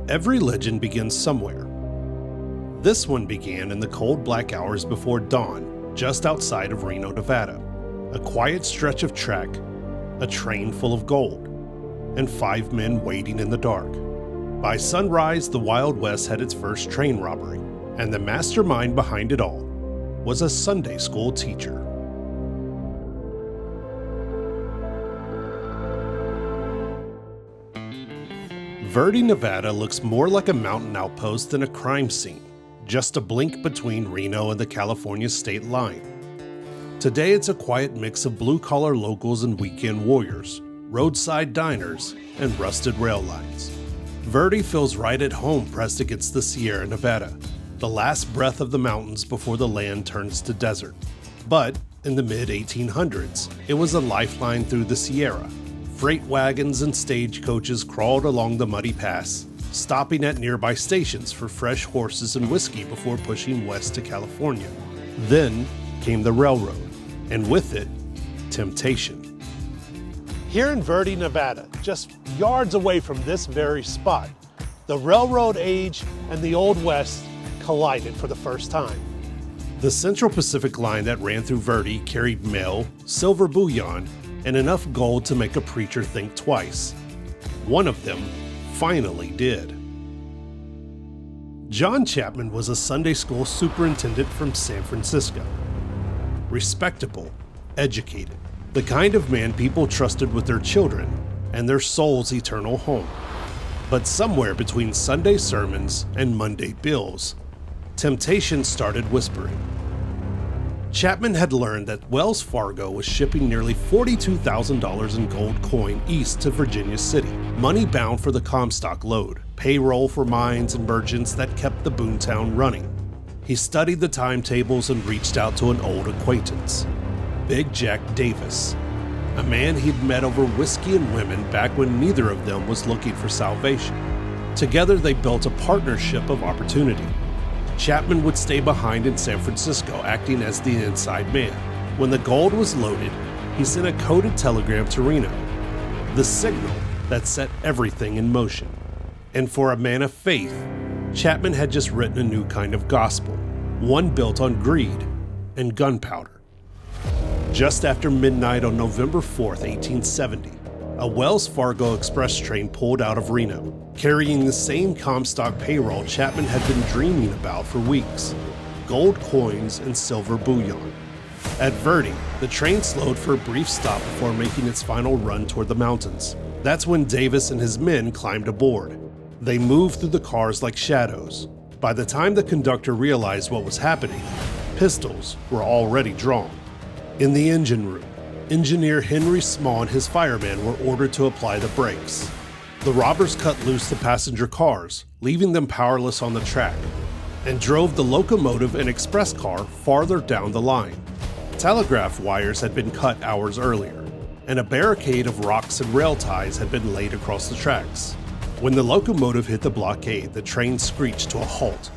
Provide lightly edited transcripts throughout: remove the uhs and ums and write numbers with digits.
Every legend begins somewhere. This one began in the cold black hours before dawn, just outside of Reno, Nevada. A quiet stretch of track, a train full of gold, and 5 men waiting in the dark. By sunrise, the Wild West had its first train robbery, and the mastermind behind it all was a Sunday school teacher. Verdi, Nevada looks more like a mountain outpost than a crime scene, just a blink between Reno and the California state line. Today it's a quiet mix of blue-collar locals and weekend warriors, roadside diners, and rusted rail lines. Verdi feels right at home pressed against the Sierra Nevada, the last breath of the mountains before the land turns to desert. But in the mid-1800s, it was a lifeline through the Sierra. Freight wagons and stagecoaches crawled along the muddy pass, stopping at nearby stations for fresh horses and whiskey before pushing west to California. Then came the railroad, and with it, temptation. Here in Verdi, Nevada, just yards away from this very spot, the railroad age and the Old West collided for the first time. The Central Pacific line that ran through Verdi carried mail, silver bullion, and enough gold to make a preacher think twice. One of them finally did. John Chapman was a Sunday school superintendent from San Francisco. Respectable, educated, the kind of man people trusted with their children and their soul's eternal home. But somewhere between Sunday sermons and Monday bills, temptation started whispering. Chapman had learned that Wells Fargo was shipping nearly $42,000 in gold coin east to Virginia City, money bound for the Comstock load, payroll for mines and merchants that kept the boomtown running. He studied the timetables and reached out to an old acquaintance, Big Jack Davis, a man he'd met over whiskey and women back when neither of them was looking for salvation. Together they built a partnership of opportunity. Chapman would stay behind in San Francisco, acting as the inside man. When the gold was loaded, he sent a coded telegram to Reno, the signal that set everything in motion. And for a man of faith, Chapman had just written a new kind of gospel, one built on greed and gunpowder. Just after midnight on November 4th, 1870, a Wells Fargo express train pulled out of Reno, carrying the same Comstock payroll Chapman had been dreaming about for weeks: gold coins and silver bullion. At Verdi, the train slowed for a brief stop before making its final run toward the mountains. That's when Davis and his men climbed aboard. They moved through the cars like shadows. By the time the conductor realized what was happening, pistols were already drawn. In the engine room, Engineer Henry Small and his firemen were ordered to apply the brakes. The robbers cut loose the passenger cars, leaving them powerless on the track, and drove the locomotive and express car farther down the line. Telegraph wires had been cut hours earlier, and a barricade of rocks and rail ties had been laid across the tracks. When the locomotive hit the blockade, the train screeched to a halt.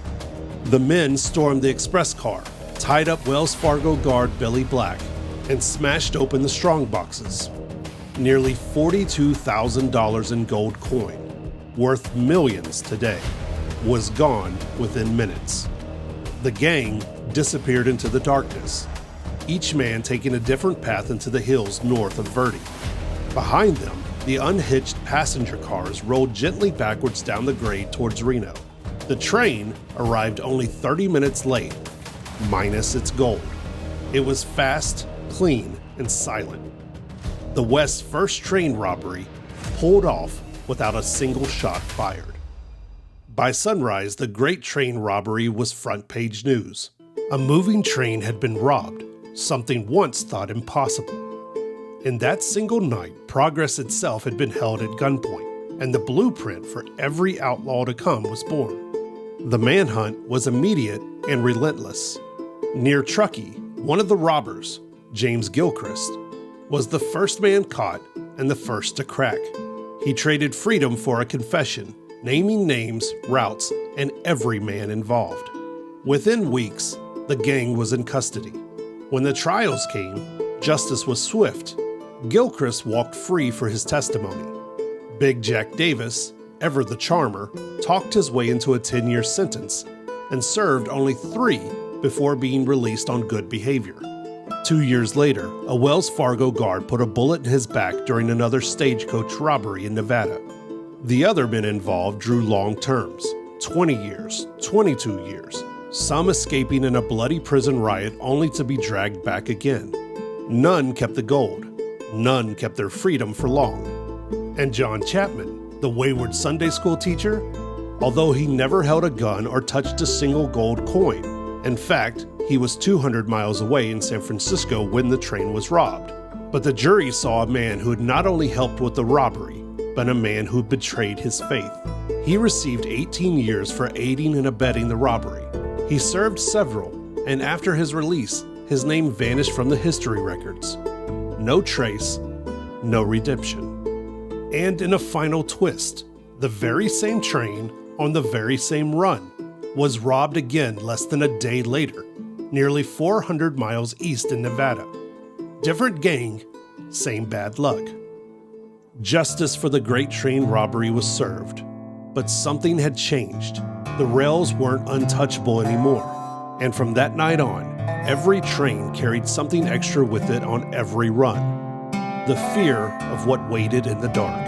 The men stormed the express car, tied up Wells Fargo guard Billy Black, and smashed open the strong boxes. Nearly $42,000 in gold coin, worth millions today, was gone within minutes. The gang disappeared into the darkness, each man taking a different path into the hills north of Verdi. Behind them, the unhitched passenger cars rolled gently backwards down the grade towards Reno. The train arrived only 30 minutes late, minus its gold. It was fast, clean, and silent. The West's first train robbery pulled off without a single shot fired. By sunrise, the great train robbery was front-page news. A moving train had been robbed, something once thought impossible. In that single night, progress itself had been held at gunpoint, and the blueprint for every outlaw to come was born. The manhunt was immediate and relentless. Near Truckee, one of the robbers, James Gilchrist, was the first man caught and the first to crack. He traded freedom for a confession, naming names, routes, and every man involved. Within weeks, the gang was in custody. When the trials came, justice was swift. Gilchrist walked free for his testimony. Big Jack Davis, ever the charmer, talked his way into a 10-year sentence and served only 3 before being released on good behavior. 2 years later, a Wells Fargo guard put a bullet in his back during another stagecoach robbery in Nevada. The other men involved drew long terms, 20 years, 22 years, some escaping in a bloody prison riot only to be dragged back again. None kept the gold. None kept their freedom for long. And John Chapman, the wayward Sunday school teacher, although he never held a gun or touched a single gold coin. In fact, he was 200 miles away in San Francisco when the train was robbed. But the jury saw a man who had not only helped with the robbery, but a man who betrayed his faith. He received 18 years for aiding and abetting the robbery. He served several, and after his release, his name vanished from the history records. No trace, no redemption. And in a final twist, the very same train on the very same run was robbed again less than a day later, nearly 400 miles east in Nevada. Different gang, same bad luck. Justice for the great train robbery was served, but something had changed. The rails weren't untouchable anymore, and from that night on, every train carried something extra with it on every run. The fear of what waited in the dark.